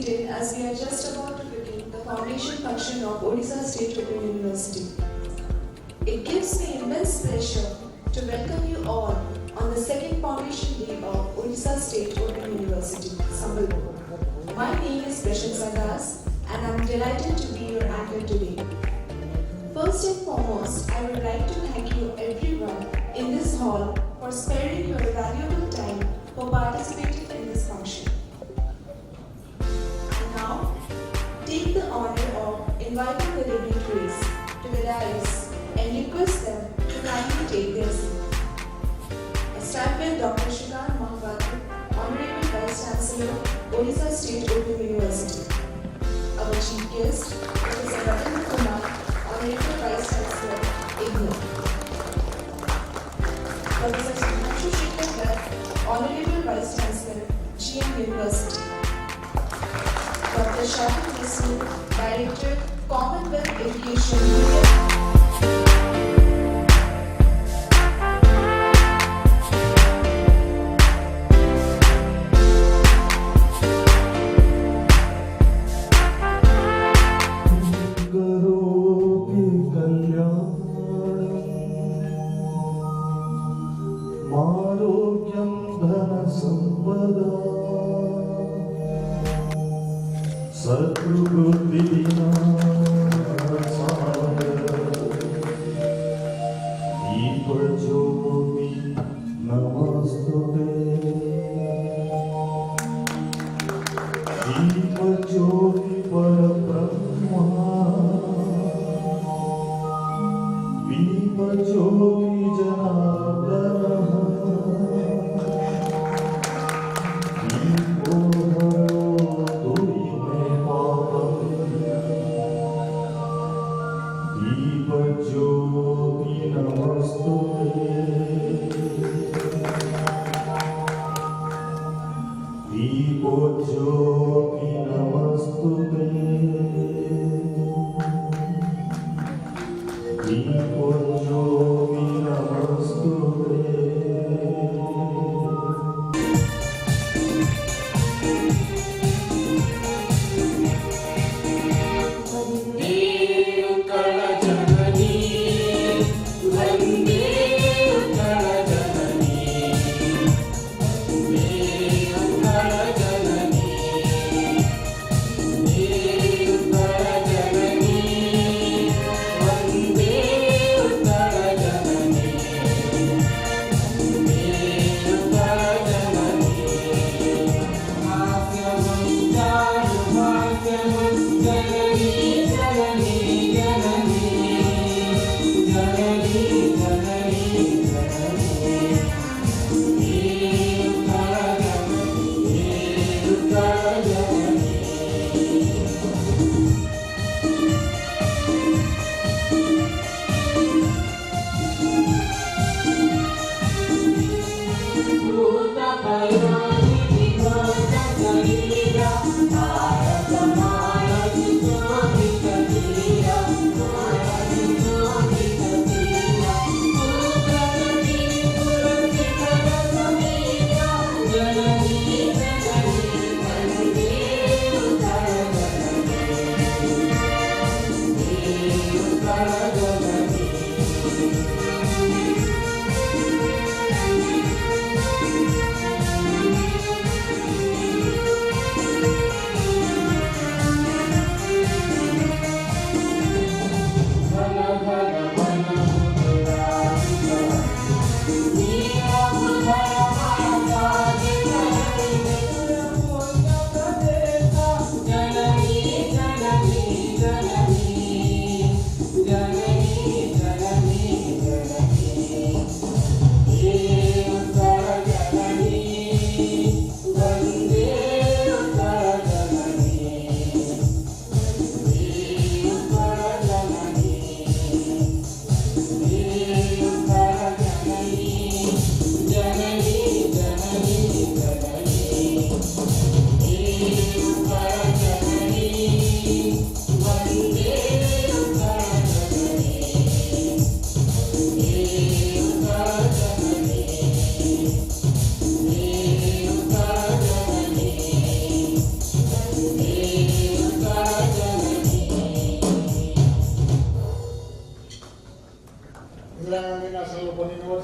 seated as we are just about to begin the foundation function of Odisha State Open University. It gives me immense pleasure to welcome you all on the second foundation day of Odisha State Open University, Sambalpur. My name is Prashansa Das and I am delighted to be your anchor today. First and foremost, I would like to thank you everyone in this hall for sparing your valuable time for participating in this function. And now, take the honor of inviting the dignitaries to the dais and request them to kindly take their seat. I start with Dr. Shugan Mahapatra, Honorable Vice Chancellor, Odisha State Open University. Our chief guest, Professor Ratna Kumar, Honorable Vice Chancellor, IGNOU. Professor Sudhanshu Shekhar, Honorable Vice Chancellor, GM University. Dr. Shahid Masood, Director, Commonwealth Education.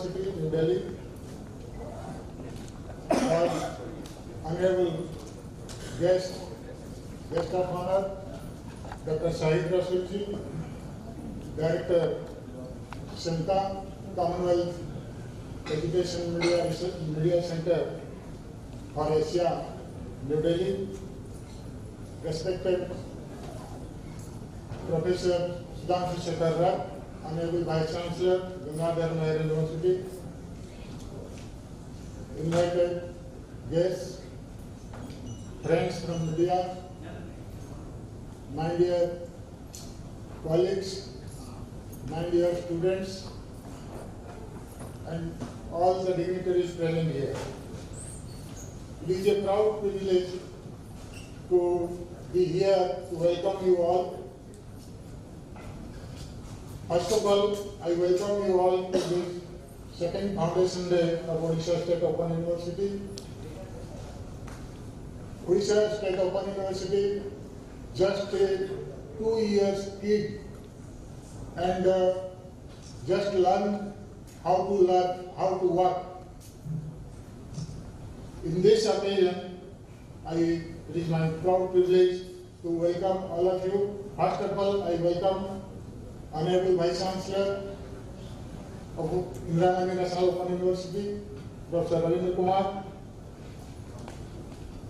University, New Delhi. Our honorable guest of honor, Dr. Shahid Rasulji, Director, Shanta, Commonwealth Education Media Center for Asia, New Delhi. Respected Professor Sudhanshu Shekhar Rai, Honorable Vice Chancellor, Gangadhar Nehru University. Invited guests, friends from media, my dear colleagues, my dear students, and all the dignitaries present here. It is a proud privilege to be here to welcome you all. First of all, I welcome you all to this second Foundation Day of Odisha State Open University. Odisha State Open University, just a 2 years kid, and just learn how to work. In this occasion, it is my proud privilege to welcome all of you. First of all, I welcome Honorable Vice Chancellor of Indira Gandhi National Open University, Professor Ravindra Kumar.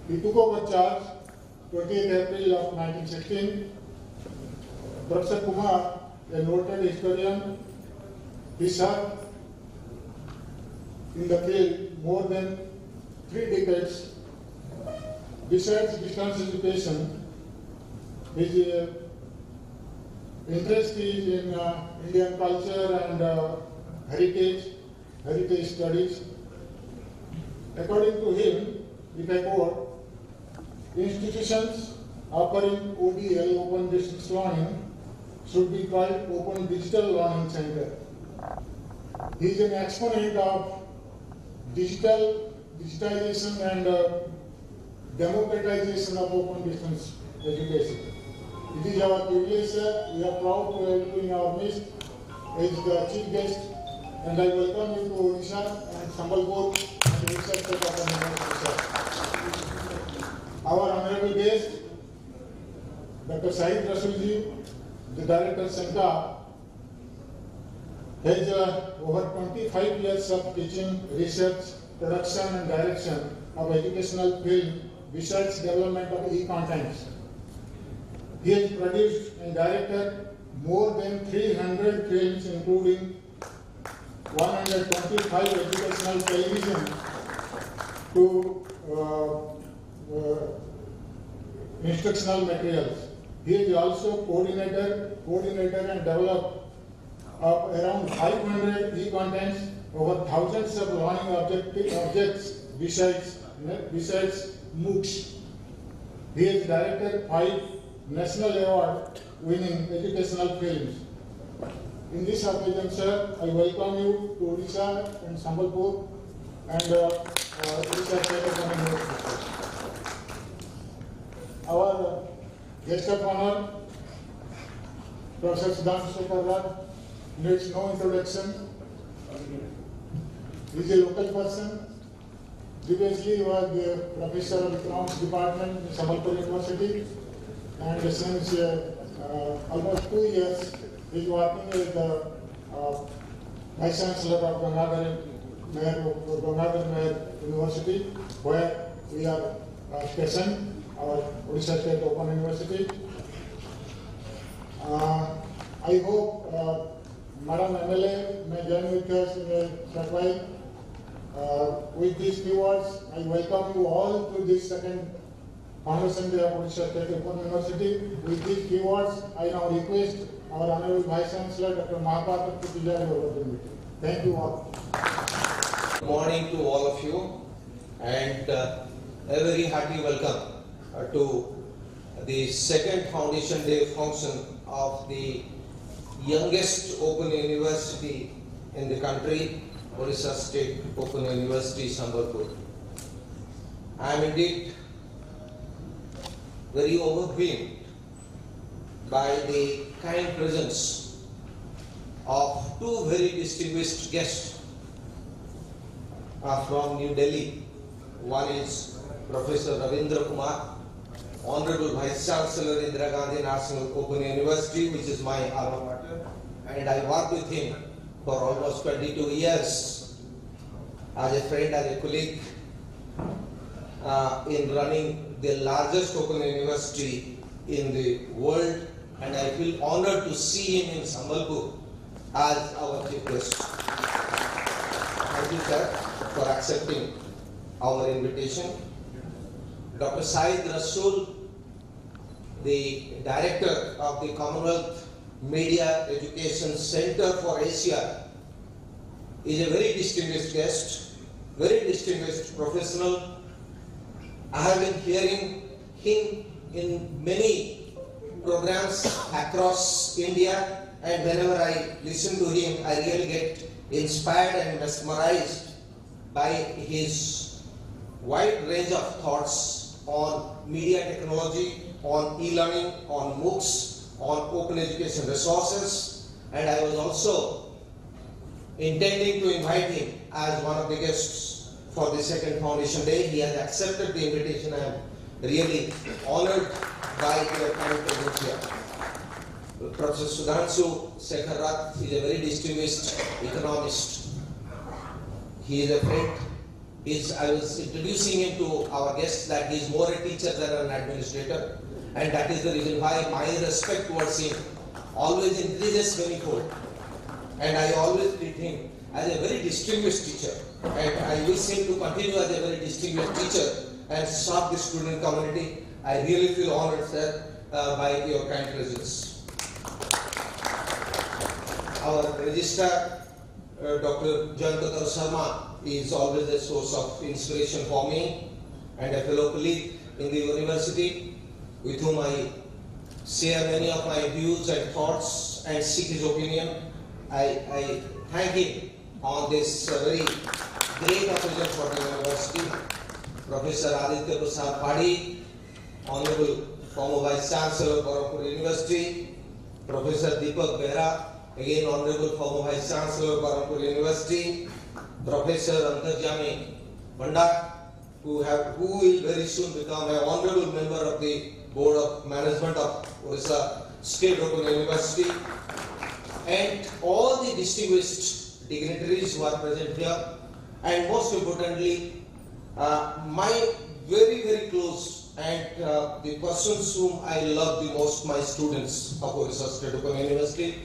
He took over charge 20th April of 1916. Professor Kumar, a noted historian, he served in the field more than 3 decades. Besides distance education, his interest is in Indian culture and heritage studies. According to him, if I quote, institutions offering ODL, Open Distance Learning, should be called Open Digital Learning Center. He is an exponent of digitization and democratization of open distance education. It is our privilege, sir. We are proud to have you in our midst as the chief guest, and I welcome you to Odisha and Sambalpur and Odisha State Open University. Our honorable guest, Dr. Shahid Rasulji, the Director Center, has over 25 years of teaching, research, production and direction of educational field besides development of e-contents. He has produced and directed more than 300 films, including 125 educational television to instructional materials. He is also coordinator and developer of around 500 e-contents, over thousands of learning objects besides MOOCs. He has directed 5 national award winning educational films. In this occasion, sir, I welcome you to Odisha and Sambalpur and Odisha State Open University. Our guest of honor, Professor Sudhanshu Shekhar Rai, needs no introduction. He is a local person. Previously, he was the Professor of Economics Department in Sambalpur University, and since almost 2 years, he is working as the Vice Chancellor of Gangadhar Nehru University, where we are stationed, our Odisha State Open University. I hope Madam MLA may join with us in a short while. With these few words, I welcome you all to this second Foundation Day of Odisha State Open University. With these few words, I now request our Honorable Vice Chancellor, Dr. Mahapatra, to preside over the meeting. Thank you all. Good morning to all of you, and a very hearty welcome to the second Foundation Day function of the youngest Open University in the country, Odisha State Open University, Sambalpur. I am indeed very overwhelmed by the kind presence of 2 very distinguished guests from New Delhi. One is Professor Ravindra Kumar, Honorable Vice Chancellor Indira Gandhi National Open University, which is my alma mater, and I worked with him for almost 22 years as a friend, as a colleague, in running the largest open university in the world, and I feel honored to see him in Sambalpur as our chief guest. Thank you, sir, for accepting our invitation. Dr. Said Rasool, the Director of the Commonwealth Media Education Center for Asia, is a very distinguished guest, very distinguished professional. I have been hearing him in many programs across India, and whenever I listen to him, I really get inspired and mesmerized by his wide range of thoughts on media technology, on e-learning, on MOOCs, on open education resources, and I was also intending to invite him as one of the guests for the second Foundation Day. He has accepted the invitation. I am really honored by your kind presence here. Professor Sudhanshu Sekhar Rath is a very distinguished economist. He is a friend. I was introducing him to our guests that he is more a teacher than an administrator, and that is the reason why my respect towards him always increases manifold. And I always treat him as a very distinguished teacher, and I wish him to continue as a very distinguished teacher and serve the student community. I really feel honored, sir, by your kind presence. Our registrar, Dr. Jayankatar Sharma, is always a source of inspiration for me and a fellow colleague in the university with whom I share many of my views and thoughts and seek his opinion. I thank him on this very great occasion for the university. Professor Aditya Prasad Padi, Honorable former Vice Chancellor, Barampur University, Professor Deepak Behra, again Honorable former Vice Chancellor, Barampur University, Professor Antarjami Bhandar, who will very soon become an honorable member of the Board of Management of Odisha State Open University, and all the distinguished dignitaries who are present here, and most importantly, my very, very close and the persons whom I love the most, my students of Odisha State Open University,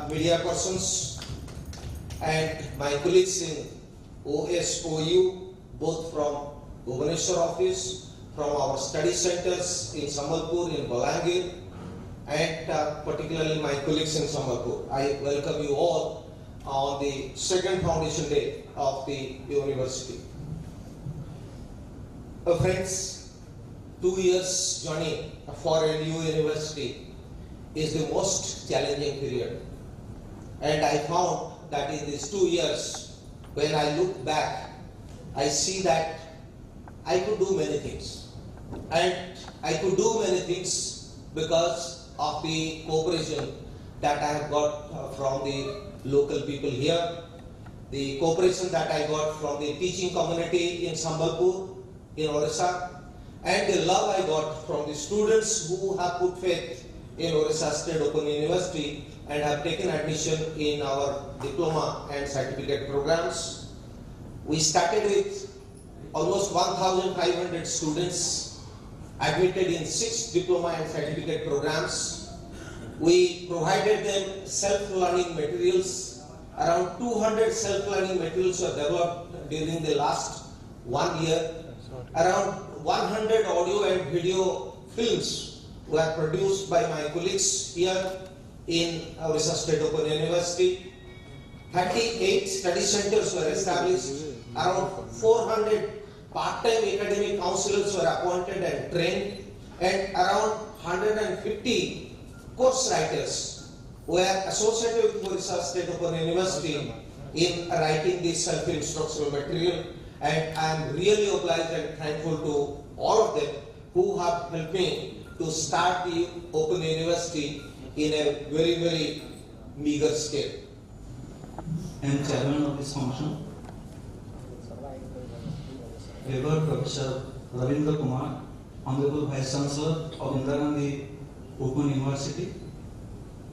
media persons, and my colleagues in OSOU, both from Bhubaneswar office, from our study centers in Sambalpur, in Balangir, and particularly my colleagues in Sambalpur. I welcome you all on the second Foundation Day of the university. Friends, 2 years journey for a new university is the most challenging period. And I found that in these 2 years, when I look back, I see that I could do many things. And I could do many things because of the cooperation that I have got from the local people here, the cooperation that I got from the teaching community in Sambalpur, in Odisha, and the love I got from the students who have put faith in Odisha State Open University and have taken admission in our diploma and certificate programs. We started with almost 1,500 students admitted in 6 diploma and certificate programs. We provided them self-learning materials. Around 200 self-learning materials were developed during the last 1 year. Around 100 audio and video films were produced by my colleagues here in Odisha State Open University. 38 study centers were established. Around 400 part-time academic counselors were appointed and trained, and around 150 course writers were associated with Odisha State Open University in writing this self-instructional material. And I am really obliged and thankful to all of them who have helped me to start the Open University in a very, very meager scale. I am chairman of this function. Revered Professor Ravindra Kumar, Honorable Vice Chancellor of Indira Gandhi Open University,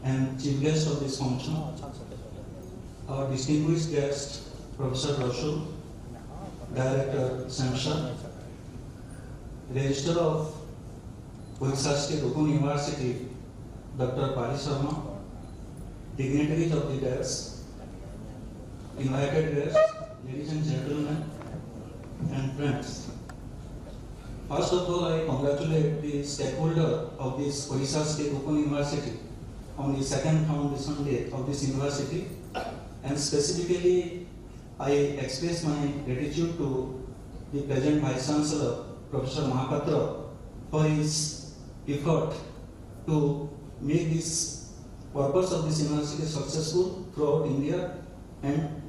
and Chief Guest of this function, our distinguished guest, Professor Roshu, Director Samsha, Registrar of Odisha State Open University, Dr. Pari Sharma, dignitaries of the dais, invited guests, ladies and gentlemen, and friends. First of all, I congratulate the stakeholder of this Odisha State Open University on the second foundation day of this university, and specifically I express my gratitude to the present Vice Chancellor, Professor Mahapatra, for his effort to make this purpose of this university successful throughout India and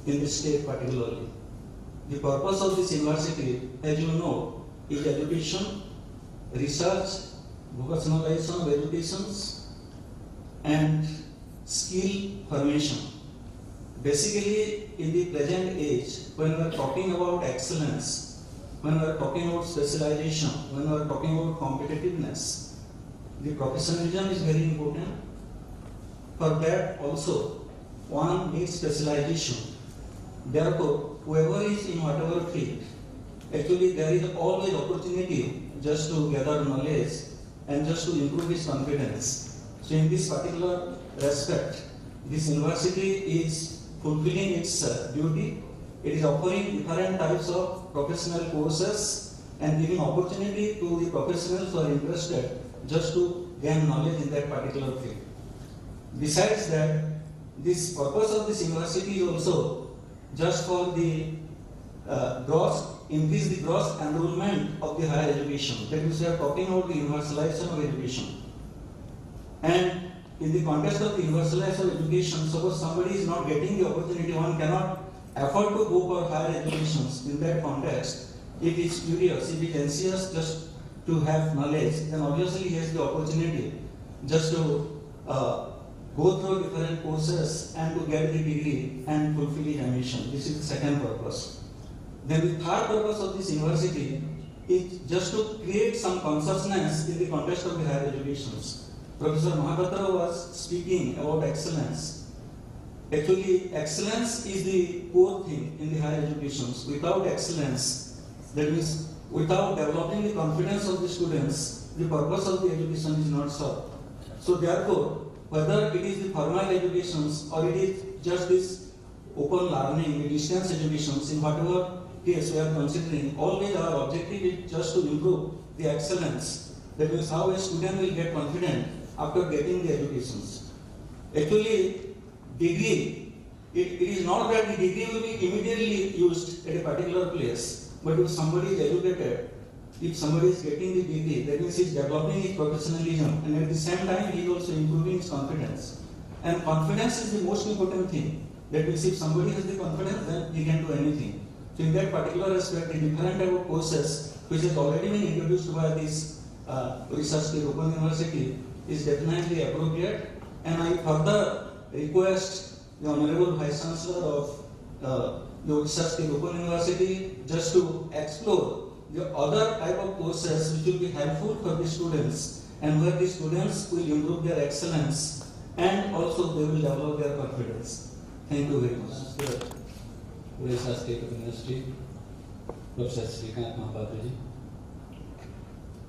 in the state particularly. The purpose of this university, as you know, is education, research, vocationalization of educations, and skill formation. Basically, in the present age, when we are talking about excellence, when we are talking about specialization, when we are talking about competitiveness, the professionalism is very important. For that also, one needs specialization. Therefore, whoever is in whatever field, actually there is always opportunity just to gather knowledge and just to improve his confidence. So in this particular respect, this university is fulfilling its duty. It is offering different types of professional courses and giving opportunity to the professionals who are interested just to gain knowledge in that particular field. Besides that, this purpose of this university is also just for the increase the gross enrollment of the higher education. That means we are talking about the universalization of education. And in the context of the universalization of education, suppose somebody is not getting the opportunity, one cannot afford to go for higher educations in that context. If he is curious, if he is anxious just to have knowledge, then obviously he has the opportunity just to go through different courses and to get the degree and fulfill his ambition. This is the second purpose. Then the third purpose of this university is just to create some consciousness in the context of the higher educations. Professor Mahapatra was speaking about excellence. Actually, excellence is the core thing in the higher educations. Without excellence, that means without developing the confidence of the students, the purpose of the education is not served. So therefore, whether it is the formal educations or it is just this open learning, the distance educations, in whatever case we are considering, always our objective is just to improve the excellence. That means how a student will get confident after getting the educations. Actually, degree, it is not that the degree will be immediately used at a particular place, but if somebody is educated, if somebody is getting the degree, that means he is developing his professionalism, and at the same time he is also improving his confidence. And confidence is the most important thing. That means if somebody has the confidence, then he can do anything. So in that particular aspect, the different type of courses which has already been introduced by this Odisha State Open University is definitely appropriate. And I further request the Honorable Vice Chancellor of the Odisha State Open University just to explore the other type of courses which will be helpful for the students and where the students will improve their excellence and also they will develop their confidence. Thank you very much. Odisha State University, Professor Srikant Mahapatra,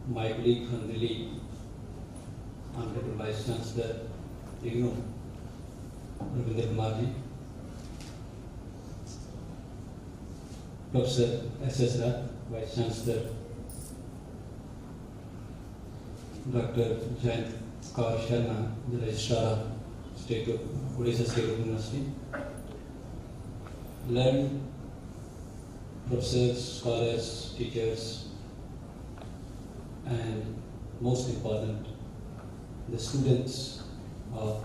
my colleague from Delhi, Honorable Vice Chancellor, IGNOU, Ravindra Kumar, Professor S.S. Rao, Vice Chancellor, Dr. Jayant Kaur Sharma, the Registrar of Odisha State University, learned professors, scholars, teachers, and most important, the students of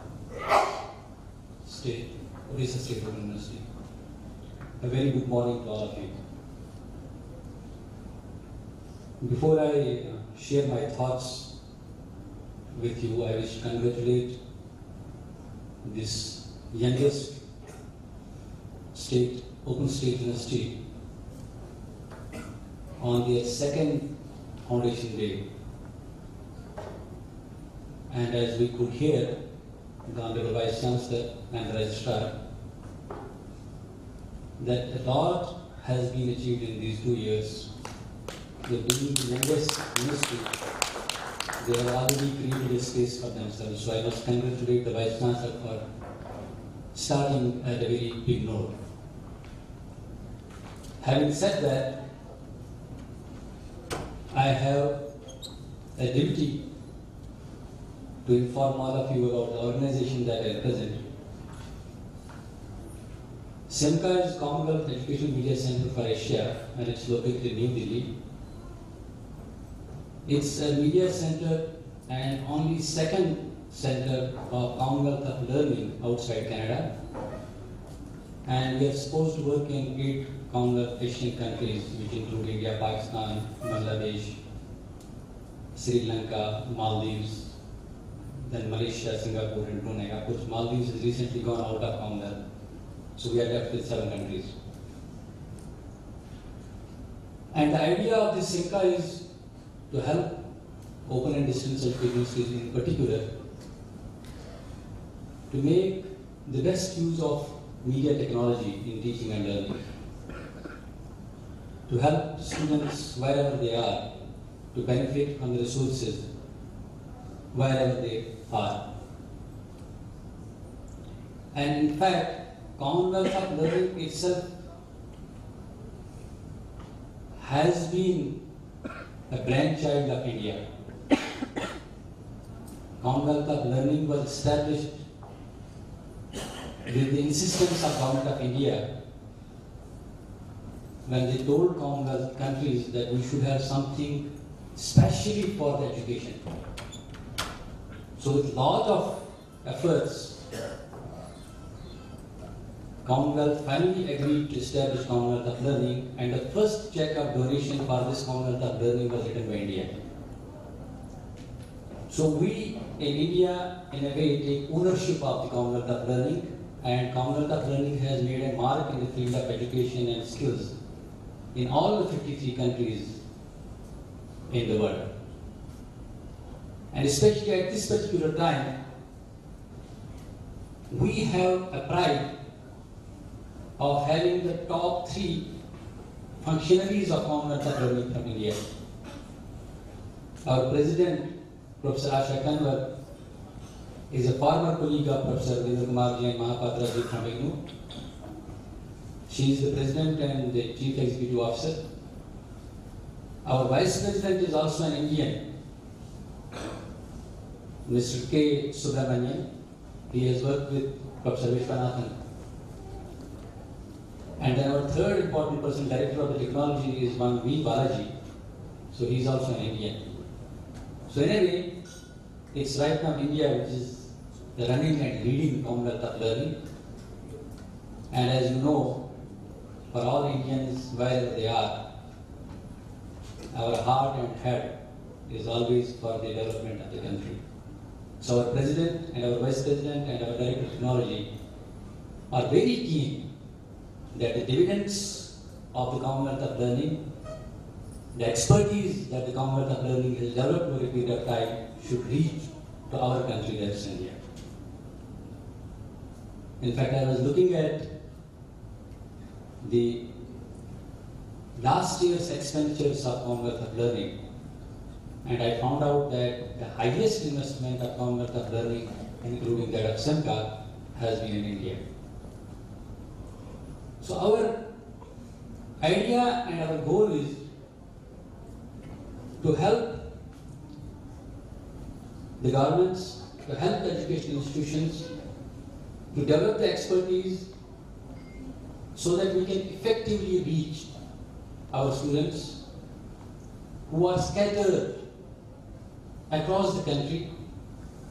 Odisha State University. A very good morning to all of you. Before I share my thoughts with you, I wish to congratulate this youngest open state university on their second foundation day. And as we could hear, the Honorable Vice Chancellor and the Registrar, that a lot has been achieved in these 2 years. They being the youngest ministry, they have already created a space for themselves. So I must congratulate the Vice Chancellor for starting at a very big note. Having said that, I have a duty to inform all of you about the organization that I represent. SEMCA is Commonwealth Educational Media Center for Asia, and it's located in New Delhi. It's a media center and only second center of Commonwealth of Learning outside Canada. And we are supposed to work in 8 Commonwealth Asian countries, which include India, Pakistan, Bangladesh, Sri Lanka, Maldives, then Malaysia, Singapore, and Brunei. Of course, Maldives has recently gone out of Commonwealth, so we are left with 7 countries. And the idea of this SEMCA is to help open and distance education institutions in particular to make the best use of media technology in teaching and learning, to help students wherever they are to benefit from the resources wherever they are. And in fact, Commonwealth of Learning itself has been a brainchild of India. Commonwealth of Learning was established with the insistence of Government of India when they told Commonwealth countries that we should have something specially for the education. So with lot of efforts, Commonwealth finally agreed to establish Commonwealth of Learning, and the first check of donation for this Commonwealth of Learning was written by India. So we in India, in a way, take ownership of the Commonwealth of Learning, and Commonwealth of Learning has made a mark in the field of education and skills in all the 53 countries in the world. And especially at this particular time, we have a pride of having the top 3 functionaries of Commonwealth of Learning from India. Our President, Professor Asha Kanwar, is a former colleague of Professor Ravindra Kumar Ji and Mahapatra Ji from IGNOU. She is the President and the Chief Executive Officer. Our Vice President is also an Indian, Mr. K. Subramanian. He has worked with Professor Vishwanathan. And then our third important person, Director of the Technology, is one V. Balaji. So he is also an Indian. So anyway, it's right now India which is the running and leading Commonwealth of Learning. And as you know, for all Indians, wherever they are, our heart and head is always for the development of the country. So our President and our Vice President and our Director of Technology are very keen that the dividends of the Commonwealth of Learning, the expertise that the Commonwealth of Learning has developed over a period of time should reach to our country, that's India. In fact, I was looking at the last year's expenditures of Commonwealth of Learning, and I found out that the highest investment of Commonwealth of Learning, including that of SEMCA, has been in India. So our idea and our goal is to help the governments, to help the educational institutions, to develop the expertise so that we can effectively reach our students who are scattered across the country,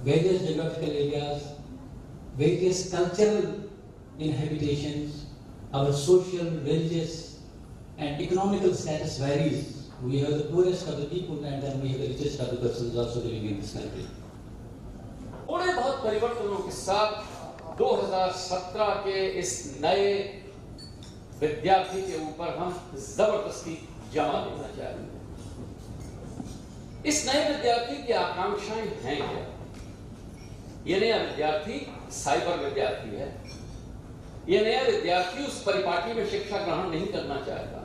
various geographical areas, various cultural inhabitations, our social, religious, and economical status varies. We have the poorest of the people, and then we have the richest of the persons also living in this country. थोड़े बहुत परिवर्तनों के साथ 2017 के इस नए विद्यार्थी के ऊपर हम जबरदस्ती जमा देना चाहिए। इस नए विद्यार्थी की आकांक्षाएं हैं क्या? यह नया विद्यार्थी साइबर विद्यार्थी है। यह नया विद्यार्थी उस परिपाटी में शिक्षा ग्रहण नहीं करना चाहता।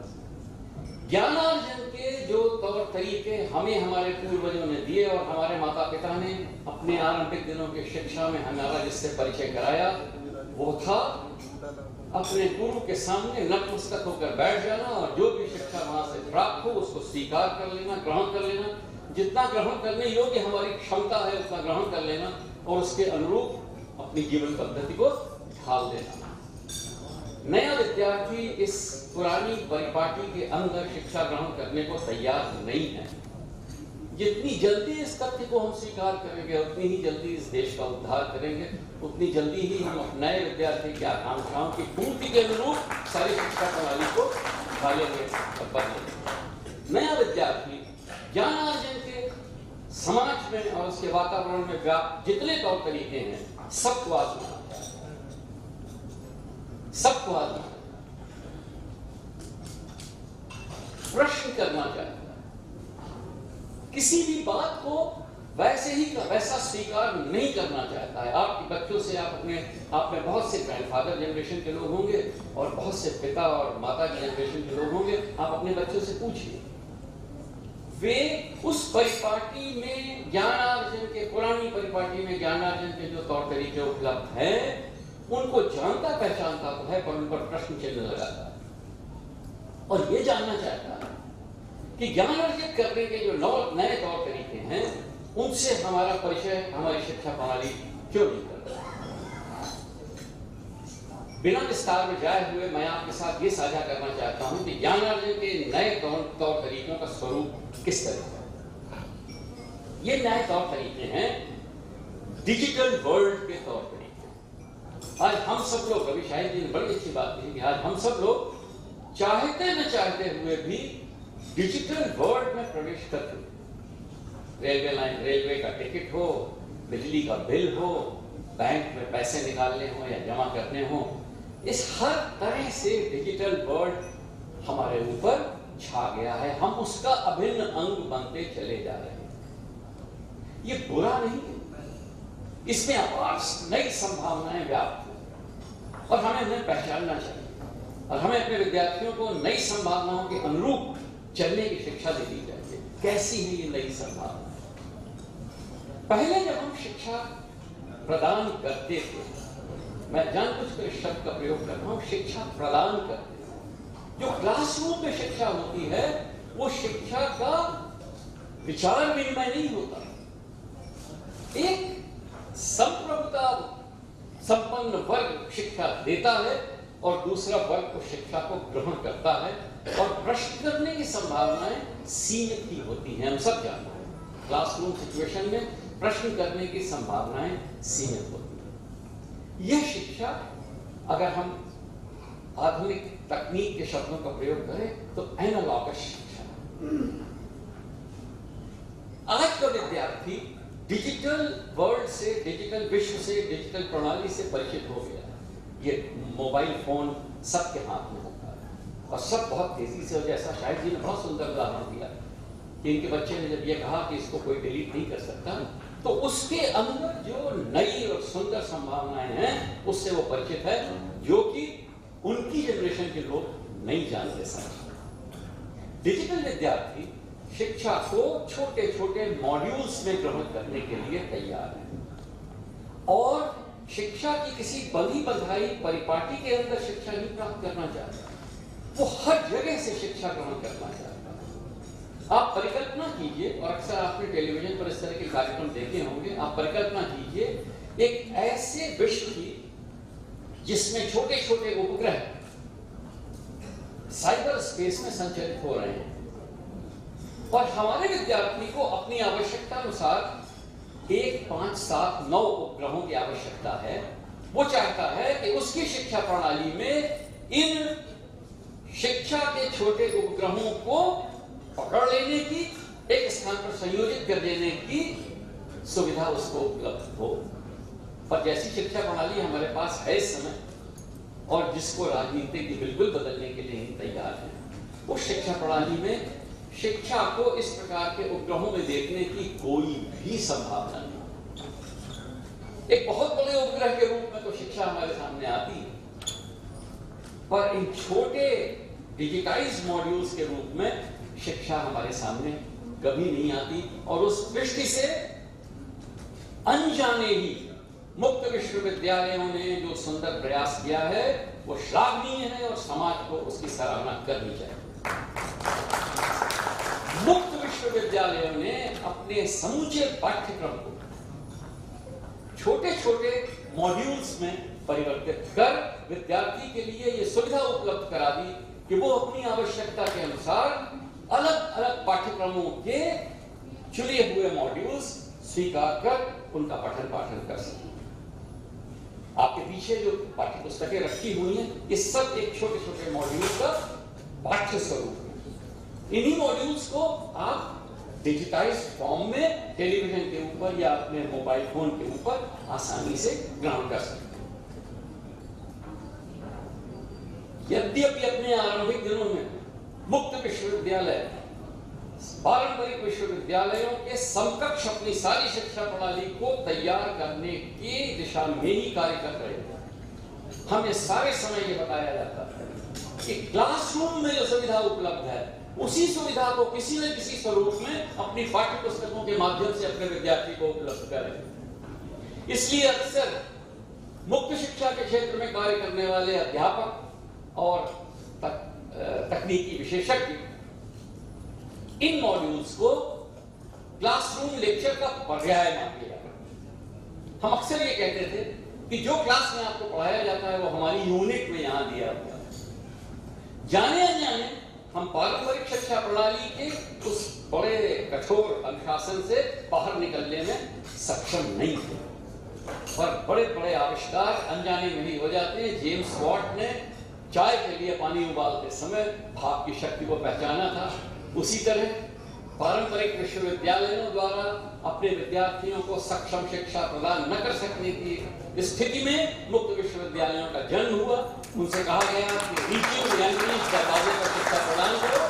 ज्ञानार्जन के जो तौर तरीके हमें हमारे पूर्वजों ने दिए और हमारे माता पिता ने अपने आरंभिक दिनों की शिक्षा में हमारा जिससे परिचय कराया, वो था अपने गुरु के सामने नतमस्तक होकर बैठ जाना और जो भी शिक्षा वहां से प्राप्त हो उसको स्वीकार कर लेना, ग्रहण कर लेना। जितना ग्रहण करने योग्य हमारी क्षमता है उतना ग्रहण कर लेना और उसके अनुरूप अपनी जीवन पद्धति को ढाल देना। नया विद्यार्थी इस पुरानी परिपाटी के अंदर शिक्षा ग्रहण करने को तैयार नहीं है। जितनी जल्दी इस तथ्य को हम स्वीकार करेंगे उतनी ही जल्दी इस देश का उद्धार करेंगे, उतनी जल्दी ही हम नए विद्यार्थी की आकांक्षाओं की पूर्ति के अनुरूप सारी शिक्षा प्रणाली को ढालेंगे और बदलेंगे। नया विद्यार्थी ज्ञानार्जन के समाज में और उसके वातावरण में व्याप्त जितने तौर तरीके हैं सबको आजमाना, सबको आजमाना, प्रश्न करना चाहिए। किसी भी बात को वैसे ही वैसा स्वीकार नहीं करना चाहता है। आपके बच्चों से आप में बहुत से ग्रैंडफादर जनरेशन के लोग होंगे और बहुत से पिता और माता की जनरेशन के लोग होंगे। आप अपने बच्चों से पूछिए, वे उस परिपाटी में ज्ञानार्जन के, पुरानी परिपाटी में ज्ञानार्जन के जो तौर तरीके उपलब्ध हैं उनको जानता पहचानता तो है, पर उन पर प्रश्न चिन्ह लगाता है और ये जानना चाहता है कि ज्ञान अर्जित करने के जो नए तौर तरीके हैं उनसे हमारा परिचय हमारी शिक्षा प्रणाली क्यों नहीं करता। बिना विस्तार में जाए हुए मैं आपके साथ ये साझा करना चाहता हूं कि ज्ञान अर्जन के नए तौर तरीकों का स्वरूप किस तरह का है। ये नए तौर तरीके हैं डिजिटल वर्ल्ड के तौर तरीके। आज हम सब लोग, रवि शाहिद जी ने बड़ी अच्छी बात कही कि आज हम सब लोग चाहते न चाहते हुए भी डिजिटल वर्ल्ड में प्रवेश कर चुके। रेलवे का टिकट हो, बिजली का बिल हो, बैंक में पैसे निकालने हो या जमा करने हो, इस हर तरह से डिजिटल वर्ल्ड हमारे ऊपर छा गया है। हम उसका अभिन्न अंग बनते चले जा रहे हैं। ये बुरा नहीं है, इसमें अपार नई संभावनाएं व्याप्त हैं और हमें उन्हें पहचानना चाहिए और हमें अपने विद्यार्थियों को नई संभावनाओं के अनुरूप चलने की शिक्षा देनी चाहिए। कैसी है ये नई संभावना? पहले जब हम शिक्षा प्रदान करते थे, मैं जानबूझकर इस शब्द का प्रयोग कर रहा हूं, शिक्षा प्रदान करते थे। जो क्लासरूम में शिक्षा होती है वो शिक्षा का विचार विनिमय नहीं होता। एक संप्रभुता संपन्न वर्ग शिक्षा देता है और दूसरा वर्ग को शिक्षा को ग्रहण करता है और प्रश्न करने की संभावनाएं सीमित ही होती हैं। हम सब जानते हैं क्लासरूम सिचुएशन में प्रश्न करने की संभावनाएं सीमित होती हैं। यह शिक्षा, अगर हम आधुनिक तकनीक के शब्दों का प्रयोग करें तो एनालॉगस शिक्षा। आज का विद्यार्थी डिजिटल वर्ल्ड से, डिजिटल विश्व से, डिजिटल प्रणाली से परिचित हो गया। ये मोबाइल फोन सबके हाथ में होता है और सब बहुत तेजी से, जैसा शायद जी ने बहुत सुंदर उदाहरण दिया कि इनके बच्चे ने जब ये कहा कि इसको कोई डिलीट नहीं कर सकता, तो उसके अंदर जो नई और सुंदर संभावनाएं हैं उससे वो परिचित है, जो कि उनकी जनरेशन के लोग नहीं जानते। समझ डिजिटल विद्यार्थी शिक्षा को छोटे छोटे मॉड्यूल्स में ग्रहण करने के लिए तैयार है और शिक्षा की किसी बंधी बंधाई परिपाटी के अंदर शिक्षा नहीं प्राप्त करना चाहता, वो हर जगह से शिक्षा ग्रहण करना चाहता है। आप परिकल्पना कीजिए, और अक्सर आपने टेलीविजन पर इस तरह के कार्यक्रम देखे होंगे, आप परिकल्पना कीजिए एक ऐसे विश्व की जिसमें छोटे छोटे उपग्रह साइबर स्पेस में संचालित हो रहे हैं और हमारे विद्यार्थी को अपनी आवश्यकता अनुसार 1, 5, 7, 9 उपग्रहों की आवश्यकता है। वो चाहता है कि उसकी शिक्षा प्रणाली में इन शिक्षा के छोटे उपग्रहों को पकड़ लेने की, एक स्थान पर संयोजित कर देने की सुविधा उसको उपलब्ध हो। पर जैसी शिक्षा प्रणाली हमारे पास है इस समय और जिसको राजनीति की बिल्कुल बदलने के लिए तैयार है, उस शिक्षा प्रणाली में शिक्षा को इस प्रकार के उपग्रहों में देखने की कोई भी संभावना नहीं। एक बहुत बड़े उपग्रह के रूप में तो शिक्षा हमारे सामने आती है, पर इन छोटे डिजिटाइज्ड मॉड्यूल्स के रूप में शिक्षा हमारे सामने कभी नहीं आती। और उस दृष्टि से अनजाने ही मुक्त विश्वविद्यालयों ने जो सुंदर प्रयास किया है वो श्लाघनीय है और समाज को उसकी सराहना करनी चाहिए। मुक्त विश्वविद्यालयों ने अपने समूचे पाठ्यक्रम को छोटे छोटे मॉड्यूल्स में परिवर्तित कर विद्यार्थी के लिए यह सुविधा उपलब्ध करा दी कि वो अपनी आवश्यकता के अनुसार अलग अलग पाठ्यक्रमों के चुने हुए मॉड्यूल्स स्वीकार कर उनका पठन पाठन कर सकें। आपके पीछे जो पाठ्य पुस्तकें रखी हुई हैं, ये सब एक छोटे छोटे मॉड्यूल का पाठ्य स्वरूप है। इन्हीं मॉड्यूल्स को आप डिजिटाइज्ड फॉर्म में टेलीविजन के ऊपर या अपने मोबाइल फोन के ऊपर आसानी से ग्रहण कर सकते हैं। यद्यपि अपने आरंभिक दिनों में मुक्त विश्वविद्यालय पारंपरिक विश्वविद्यालयों के समकक्ष अपनी सारी शिक्षा प्रणाली को तैयार करने की दिशा में ही कार्य कर रहे थे, हमें सारे समय ये बताया जाता है कि क्लासरूम में जो सुविधा उपलब्ध है उसी सुविधा को किसी न किसी स्वरूप में अपनी पाठ्य पुस्तकों के माध्यम से अपने विद्यार्थी को उपलब्ध करें। इसलिए अक्सर मुक्त शिक्षा के क्षेत्र में कार्य करने वाले अध्यापक और तकनीकी विशेषज्ञ इन मॉड्यूल्स को क्लासरूम लेक्चर का पर्याय मान लिया। हम अक्सर ये कहते थे कि जो क्लास में आपको पढ़ाया जाता है वो हमारी यूनिट में यहां दिया हुआ है। जाने अनजाने हम पारंपरिक शिक्षा प्रणाली के उस बड़े कठोर अनुशासन से बाहर निकलने में सक्षम नहीं थे, पर बड़े बड़े आविष्कार अनजाने में ही हो जाते हैं। जेम्स वॉट ने चाय के लिए पानी उबालते समय भाप की शक्ति को पहचाना था। उसी तरह पारंपरिक विश्वविद्यालयों द्वारा अपने विद्यार्थियों को सक्षम शिक्षा प्रदान न कर सकने की स्थिति में मुक्त विश्वविद्यालयों का जन्म हुआ। उनसे कहा गया कि रीचिंग लैंग्वेज दरवाजे पर शिक्षा प्रदान करो,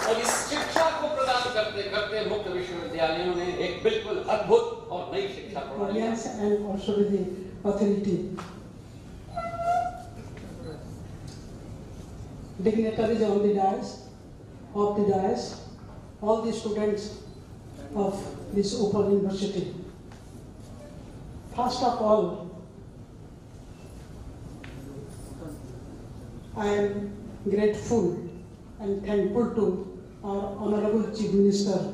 और इस शिक्षा को प्रदान करते करते मुक्त विश्वविद्यालयों ने एक बिल्कुल अद्भुत और नई शिक्षा dignitaries on the dais, all the students of this Open University. First of all, I am grateful and thankful to our Honorable Chief Minister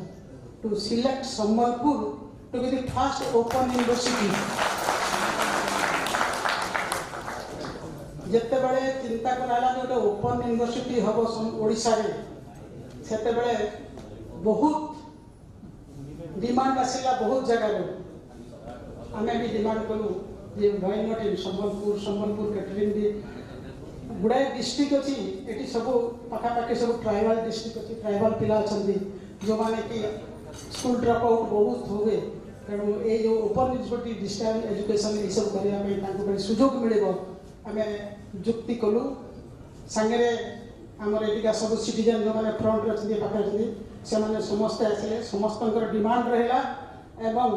to select Sambalpur to be the first Open University. जिते बड़े चिंता कराला जो open university हम ओडिशा रे सेते बड़े बहुत डिमांड आसिला। बहुत जगह रे आमे भी डिमांड करू जे why not in Sambalpur catering भी गुड़ाए डिस्ट्रिक्ट अच्छी एटी सब पाखापाखि सब ट्राइबल डिस्ट्रिक्ट अच्छी। ट्राइबल पिला अच्छी जो माने कि स्कूल ड्रॉप आउट बहुत हो गए, तेणु ये जो ओपन यूनिवर्सिटी डिस्टेंस एजुकेशन ये सब करने सुजोग मिले आम जुक्ति कलु सांगे आमर एटिका सब सिटीजन जो मैंने फ्रंट अच्छे पाखे से समस्ते आसिले समस्त डिमांड रहा एवं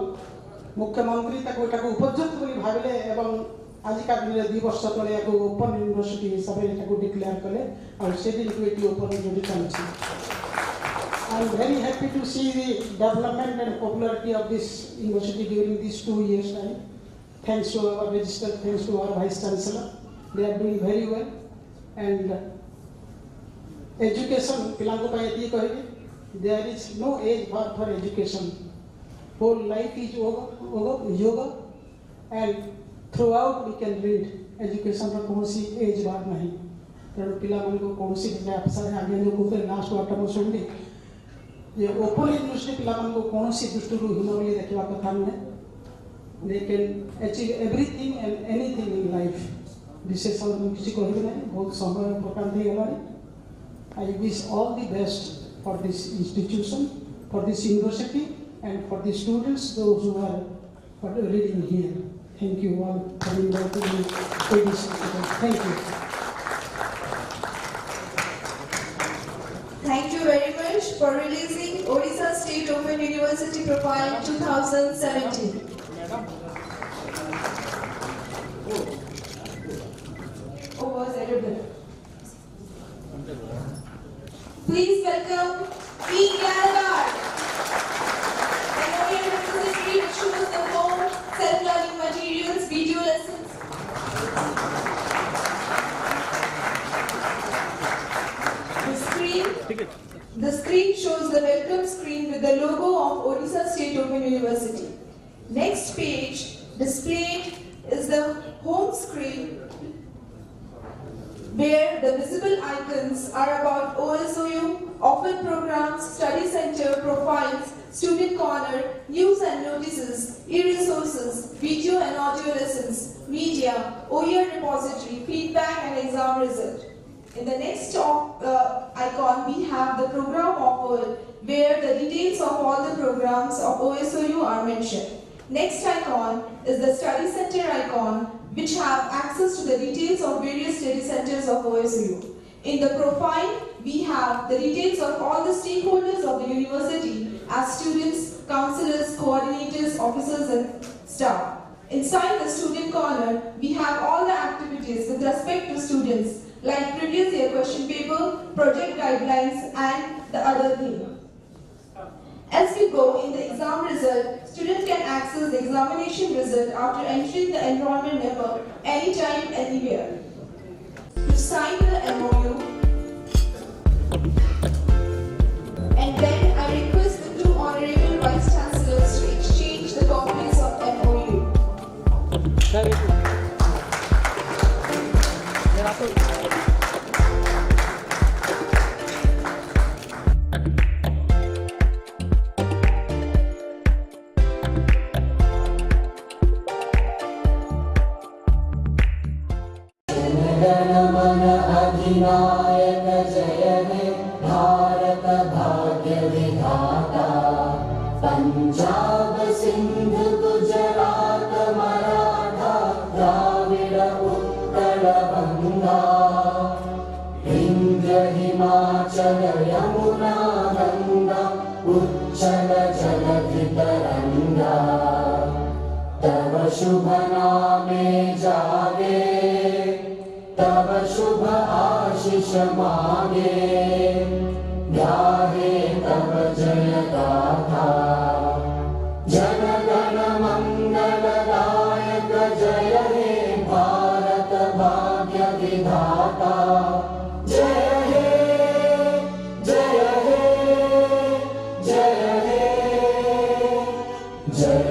मुख्यमंत्री उपयुक्त भाविले एवं आजिका दिन में 2 वर्ष तले ओपन यूनिवर्सिटी हिसाब से डिक्लेयर कले और से दिन को ये ओपन यूनिवर्सिटी चलती। I am very happy to see the development and popularity of this university during this 2 years time. Thanks to our register, thanks to our Vice Chancellor, they are doing very well. And education, पिलांगो का ये कहेंगे, there is no age bar for education. Whole life is yoga, and throughout we can read. Education का कौन सी age bar नहीं। तेरे पिलांगो को कौन सी जगह अफसर है आगे जो कुछ लास्ट वाटर में सुन दी, ये ओपन यूनिवर्सिटी पिलांगो को कौन सी दृष्टि रू हिमालय देखने वाला था नहीं। They can achieve everything and anything in life. विशेष और किसी को ही नहीं, बहुत समय प्रकार दिए गए। I wish all the best for this institution, for this university, and for the students those who are reading here. Thank you all for inviting me to this. Thank you. for releasing Odisha State Open University Profile 2017. Was edible. Please welcome P. Gallagher. Memorial repository which shows the home self-learning materials, video lessons. The screen shows the welcome screen with the logo of Odisha State Open University. Next page displayed is the home screen where the visible icons are about OSOU, offer programs, study center, profiles, student corner, news and notices, e-resources, video and audio lessons, media, OER repository, feedback and exam result. In the next icon, we have the program offer where the details of all the programs of OSOU are mentioned. Next icon is the study center icon, which have access to the details of various study centers of OSOU. In the profile, we have the details of all the stakeholders of the university as students, counselors, coordinators, officers and staff. Inside the student corner, we have all the activities with respect to students like previous year question paper, project guidelines and the other thing. As we go in the exam result, students can access the examination result after entering the enrollment number anytime, anywhere. To sign the MOU, and then I request the two honorable Vice Chancellors to exchange the copies of MOU. अधिनायक जय हे भारत भाग्य विधाता पंजाब सिंध गुजरात मराठा द्राविड उत्कल गंगा विंध्य हिमाचल यमुना गंगा उच्चल जलधि तरंगा तव शुभ नामे जागे तब शुभ आशीष मांगे गाहे तब जय गाथा जन गण मंगल दायक जय हे भारत भाग्य विधाता जय हे जय हे जय हे जय